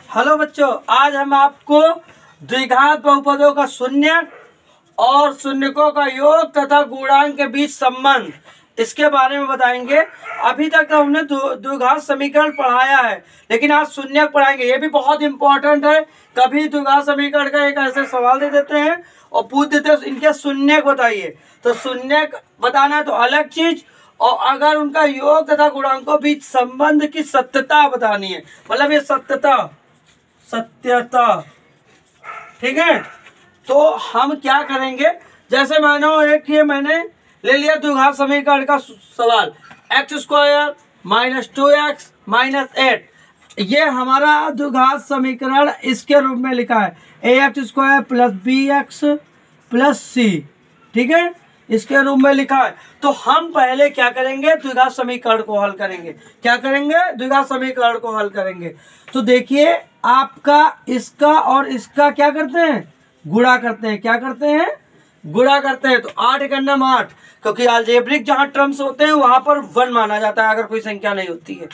Hello बच्चों, आज हम आपको द्विघात बहुपदों का शून्य और शून्यकों का योग तथा गुणांक के बीच संबंध इसके बारे में बताएंगे। अभी तक तो हमने द्विघात समीकरण पढ़ाया है, लेकिन आज शून्यक पढ़ाएंगे। ये भी बहुत इंपॉर्टेंट है। कभी द्विघात समीकरण का एक ऐसे सवाल दे देते हैं और पूछ देते हैं इनके शून्यक बताइए, तो शून्यक बताना है तो अलग चीज, और अगर उनका योग तथा गुणांकों के बीच संबंध की सत्यता बतानी है, मतलब ये सत्यता, ठीक है। तो हम क्या करेंगे, जैसे मानो एक ये मैंने ले लिया द्विघात समीकरण का सवाल, x² - 2x - 8, ये हमारा द्विघात समीकरण इसके रूप में लिखा है ax² + bx + c, ठीक है, इसके रूप में लिखा है। तो हम पहले क्या करेंगे, द्विघात समीकरण को हल करेंगे। क्या करेंगे, द्विघात समीकरण को हल करेंगे। तो देखिए, आपका इसका और इसका क्या करते हैं, गुणा करते हैं। क्या करते हैं, गुणा करते हैं। तो 8 × 9 = 8, क्योंकि अलजेब्रिक जहां टर्म्स होते हैं वहां पर 1 माना जाता है अगर कोई संख्या नहीं होती है।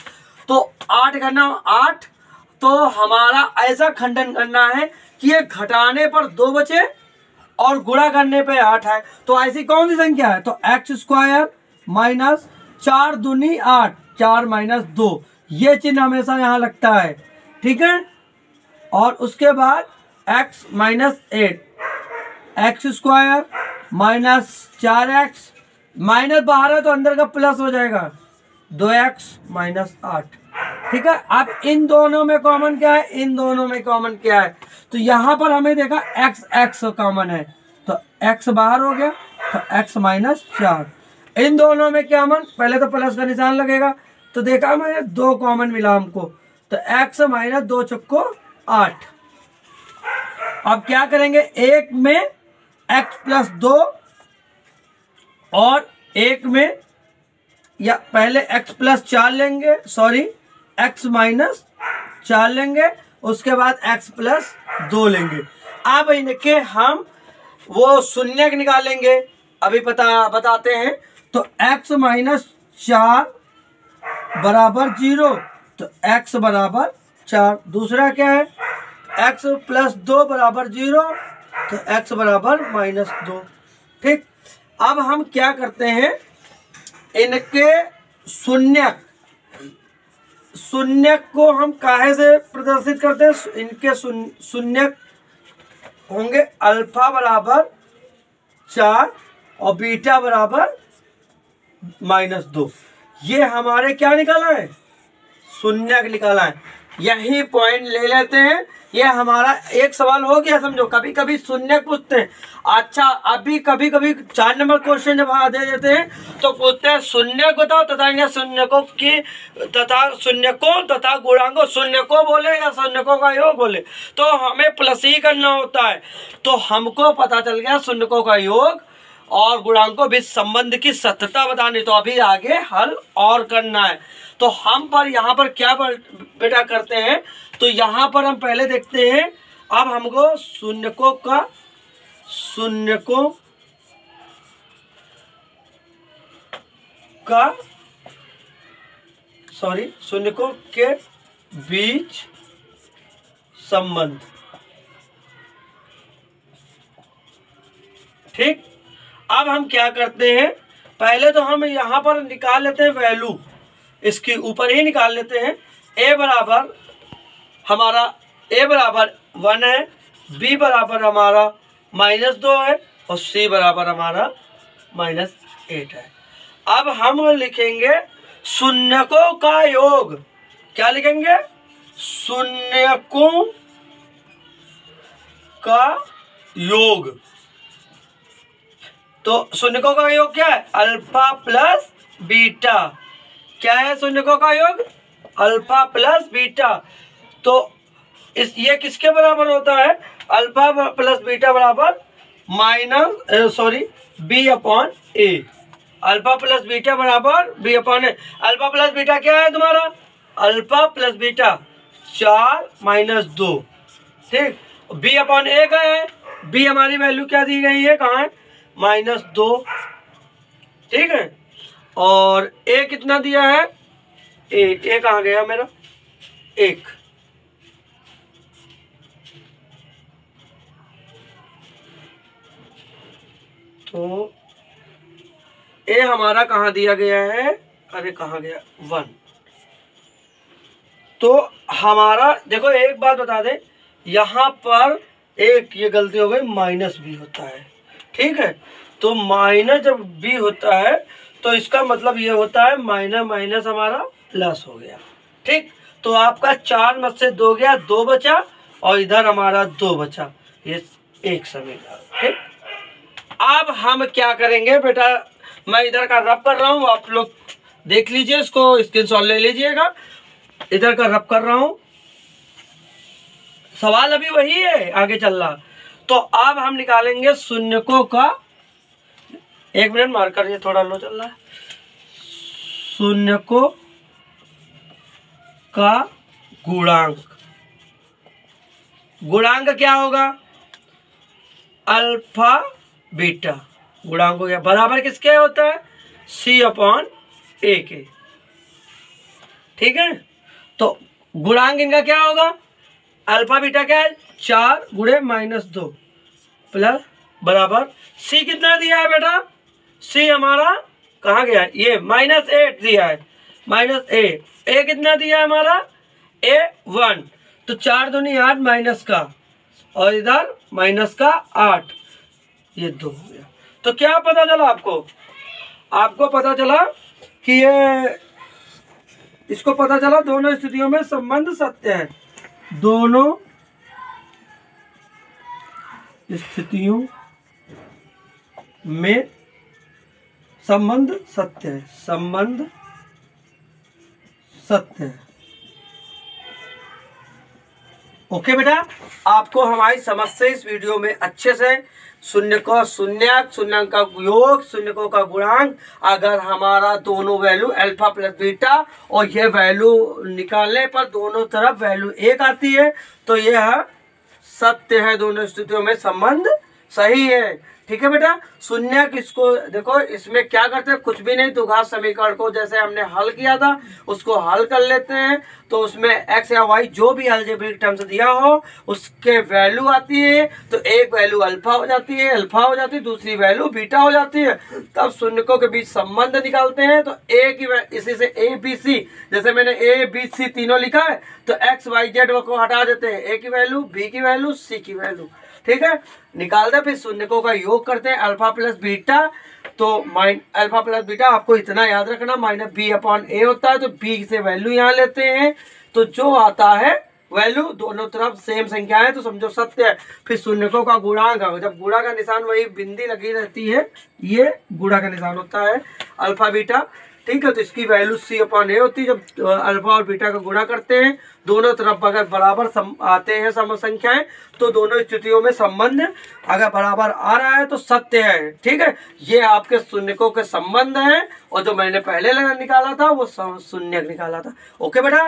तो 8 × 9 = 8। तो हमारा ऐसा खंडन करना है कि ये घटाने पर 2 बचे और गुणा करने पे 8 है। तो ऐसी कौन सी संख्या है, तो x² - 4 दूनी 8, 4 - 2, ये चिन्ह हमेशा यहाँ लगता है, ठीक है। और उसके बाद x - 8, x² - 4x, माइनस बाहर है तो अंदर का प्लस हो जाएगा, 2x - 8, ठीक है। अब इन दोनों में कॉमन क्या है, इन दोनों में कॉमन क्या है, तो यहाँ पर हमें देखा x कॉमन है, तो x बाहर हो गया, तो x - 4। इन दोनों में क्या कॉमन, पहले तो प्लस का निशान लगेगा, तो देखा मैंने 2 कॉमन मिला हमको, तो x - 2 × 8। अब क्या करेंगे, एक में x + 2 और एक में, या पहले x + 4 लेंगे, सॉरी x - 4 लेंगे, उसके बाद x + 2 लेंगे। अब इनके हम वो शून्यक निकालेंगे, अभी बताते हैं। तो x - 4 = 0, तो x = 4। दूसरा क्या है, x + 2 = 0, तो x = -2, ठीक। अब हम क्या करते हैं, इनके शून्यक को हम काहे से प्रदर्शित करते हैं, इनके शून्यक होंगे अल्फा = 4 और बीटा = -2। ये हमारे क्या निकाला है, शून्यक निकाला है। यही पॉइंट ले लेते हैं। ये हमारा एक सवाल हो गया, समझो। कभी कभी शून्यक पूछते हैं। अच्छा, अभी कभी कभी 4 नंबर क्वेश्चन जब दे देते हैं तो पूछते हैं शून्यक बताओ तथा शून्यकों की शून्यकों तथा गुणांकों, शून्यकों बोले या शून्यकों का योग बोले, तो हमें प्लस ही करना होता है। तो हमको पता चल गया शून्यकों का योग और गुणांकों बीच संबंध की सत्यता बतानी। तो अभी आगे हल और करना है। तो हम पर यहाँ पर क्या बेटा करते हैं, तो यहाँ पर हम पहले देखते हैं। अब हमको शून्यकों के बीच संबंध, ठीक। अब हम क्या करते हैं, पहले तो हम यहाँ पर निकाल लेते हैं वैल्यू, इसके ऊपर ही निकाल लेते हैं। a बराबर हमारा a बराबर 1 है, b बराबर हमारा -2 है और c बराबर हमारा -8 है। अब हम लिखेंगे शून्यकों का योग। क्या लिखेंगे, शून्यकों का योग। तो शून्यकों का योग क्या है, अल्फा + बीटा। क्या है शून्यकों का योग, अल्फा + बीटा। तो ये किसके बराबर होता है, अल्फा + बीटा बराबर b/a। अल्फा + बीटा बराबर b/a। अल्फा + बीटा क्या है तुम्हारा, अल्फा + बीटा 4 - 2, ठीक। b/a का है, b हमारी वैल्यू क्या दी गई है, कहाँ है, -2, ठीक है। और a कितना दिया है, a कहाँ गया मेरा, 1, ए हमारा कहाँ दिया गया है, अरे कहाँ गया 1। तो हमारा देखो एक बात बता दें, यहाँ पर एक ये गलती हो गई, माइनस बी होता है, ठीक है। तो माइनस जब बी होता है तो इसका मतलब ये होता है माइनस माइनस हमारा प्लस हो गया, ठीक। तो आपका 4 में से 2 गया, 2 बचा और इधर हमारा 2 बचा, ये एक समीकरण, ठीक। अब हम क्या करेंगे बेटा, मैं इधर का रब कर रहा हूँ, आप लोग देख लीजिए, इसको स्क्रीनशॉट ले लीजिएगा। इधर का रब कर रहा हूँ, सवाल अभी वही है, आगे चल रहा। तो अब हम निकालेंगे शून्यकों का, 1 मिनट मार्कर ये थोड़ा लो चल रहा है, शून्यकों का गुणांक। गुणांक क्या होगा, अल्फा बीटा गुणांक हो गया, बराबर किसके होता है, C/A के, ठीक है। तो गुणांक इनका क्या होगा, अल्फा बीटा क्या है, 4 गुणे -2 प्लस बराबर C कितना दिया है बेटा, C हमारा कहाँ गया, ये -8 दिया है, -A कितना दिया है हमारा, A 1। तो 4 दूनी 8 माइनस का, और इधर माइनस का 8, ये 2 हो गया। तो क्या पता चला आपको, आपको पता चला कि ये, इसको पता चला दोनों स्थितियों में संबंध सत्य है, दोनों स्थितियों में संबंध सत्य है, संबंध सत्य है। ओके बेटा, आपको हमारी समझ से इस वीडियो में अच्छे से शून्यकों, शून्यक, शून्यक का योग, शून्यकों का गुणांक, अगर हमारा दोनों वैल्यू अल्फा प्लस बीटा और ये वैल्यू निकालने पर दोनों तरफ वैल्यू 1 आती है, तो यह सत्य है, दोनों स्थितियों में संबंध सही है, ठीक है बेटा। शून्यक, इसको देखो, इसमें क्या करते हैं, कुछ भी नहीं, द्विघात समीकरण को जैसे हमने हल किया था उसको हल कर लेते हैं। तो उसमें एक्स या वाई जो भी अलजेब्रिक टर्म्स दिया हो उसके वैल्यू आती है, तो एक वैल्यू अल्फा हो जाती है, दूसरी वैल्यू बीटा हो जाती है, तब शून्यकों के बीच संबंध निकालते हैं। तो ए की, इसी से ए बी सी, जैसे मैंने ए बी सी तीनों लिखा है, तो एक्स वाई जेड को हटा देते हैं, ए की वैल्यू, बी की वैल्यू, सी की वैल्यू, ठीक है, निकाल दे। फिर शून्यकों का योग करते हैं, अल्फा प्लस बीटा, तो अल्फा प्लस बीटा आपको इतना याद रखना -B/A होता है, तो B से वैल्यू यहाँ लेते हैं, तो जो आता है वैल्यू दोनों तरफ सेम संख्या है, तो समझो सत्य है। फिर शून्यकों का गुणांक, जब गुणा का निशान वही बिंदी लगी रहती है, ये गुणा का निशान होता है अल्फा बीटा, ठीक है। तो इसकी वैल्यू C/A होती है। जब अल्फा और बीटा का गुणा करते हैं, दोनों तरफ अगर बराबर आते हैं सम संख्याएं, तो दोनों स्थितियों में संबंध अगर बराबर आ रहा है तो सत्य है, ठीक है। ये आपके शून्यकों के संबंध हैं, और जो मैंने पहले निकाला था वो शून्यक निकाला था। ओके बेटा।